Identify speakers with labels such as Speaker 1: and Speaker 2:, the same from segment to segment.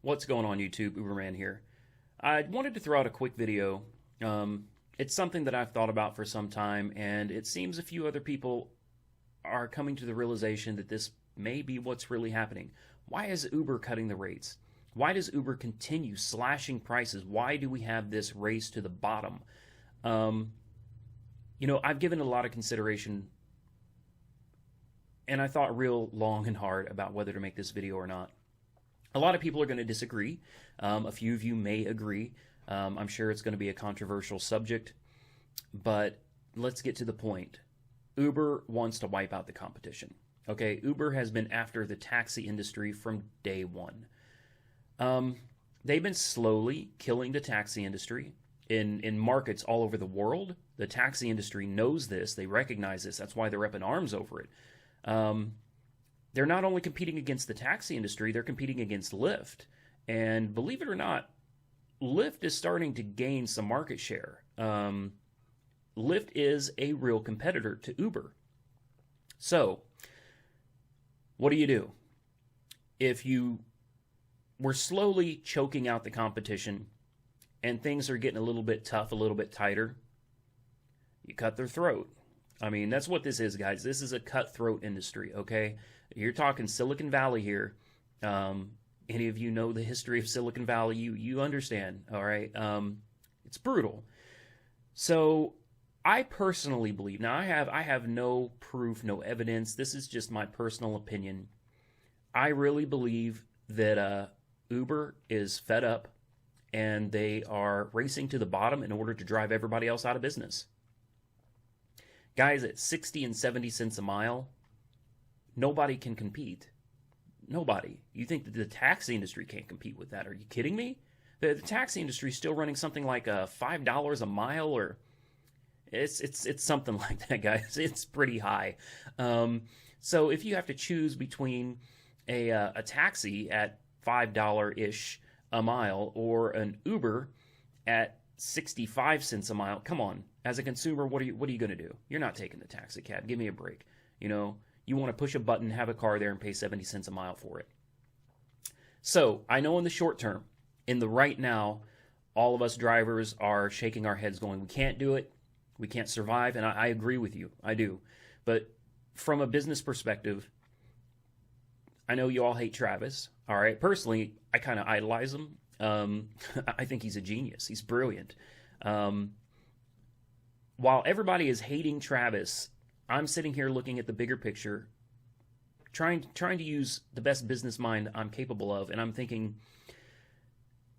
Speaker 1: What's going on YouTube? Uberman here. I wanted to throw out a quick video. It's something that I've thought about for some time, and it seems a few other people are coming to the realization that this may be what's really happening. Why is Uber cutting the rates? Why does Uber continue slashing prices? Why do we have this race to the bottom? I've given a lot of consideration, and I thought real long and hard about whether to make this video or not. A lot of people are going to disagree. A few of you may agree. I'm sure it's going to be a controversial subject, but let's get to the point. Uber wants to wipe out the competition. Okay, Uber has been after the taxi industry from day one. They've been slowly killing the taxi industry in markets all over the world. The taxi industry knows this. They recognize this. That's why they're up in arms over it. They're not only competing against the taxi industry, they're competing against Lyft. And believe it or not, Lyft is starting to gain some market share. Lyft is a real competitor to Uber. So, what do? If you were slowly choking out the competition and things are getting a little bit tough, a little bit tighter, you cut their throat. I mean, that's what this is, guys. This is a cutthroat industry, okay? You're talking Silicon Valley here. Any of you know the history of Silicon Valley, you understand, all right? It's brutal. So I personally believe, now I have no proof, no evidence. This is just my personal opinion. I really believe that Uber is fed up and they are racing to the bottom in order to drive everybody else out of business. Guys, at 60 and 70 cents a mile, nobody can compete. Nobody. You think that the taxi industry can't compete with that? Are you kidding me? The taxi industry is still running something like $5 a mile, or it's something like that, guys. It's pretty high. So if you have to choose between a taxi at $5-ish a mile or an Uber at 65 cents a mile, come on. As a consumer, what are you going to do? You're not taking the taxi cab. Give me a break. You want to push a button, have a car there, and pay 70 cents a mile for it. So I know in the short term, in the right now, all of us drivers are shaking our heads going, we can't do it. We can't survive. And I agree with you. I do. But from a business perspective, I know you all hate Travis. All right. Personally, I kind of idolize him. I think he's a genius. He's brilliant. While everybody is hating Travis, I'm sitting here looking at the bigger picture, trying to use the best business mind I'm capable of, and I'm thinking,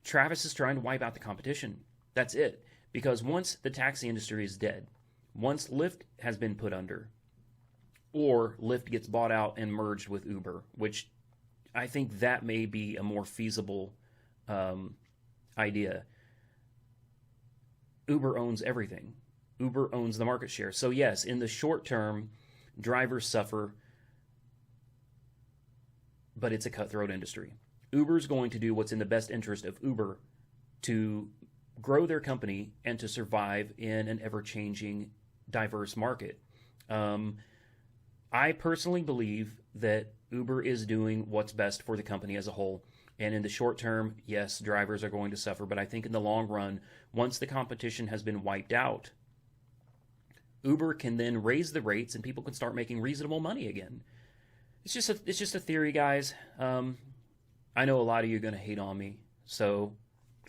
Speaker 1: Travis is trying to wipe out the competition. That's it. Because once the taxi industry is dead, once Lyft has been put under, or Lyft gets bought out and merged with Uber, which I think that may be a more feasible idea. Uber owns everything. Uber owns the market share. So yes, in the short term, drivers suffer, but it's a cutthroat industry. Uber's going to do what's in the best interest of Uber to grow their company and to survive in an ever-changing, diverse market. I personally believe that Uber is doing what's best for the company as a whole. And in the short term, yes, drivers are going to suffer. But I think in the long run, once the competition has been wiped out, Uber can then raise the rates and people can start making reasonable money again. It's just a theory, guys. I know a lot of you are going to hate on me. So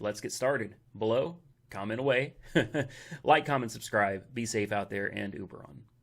Speaker 1: let's get started. Below, comment away. Like, comment, subscribe. Be safe out there, and Uber on.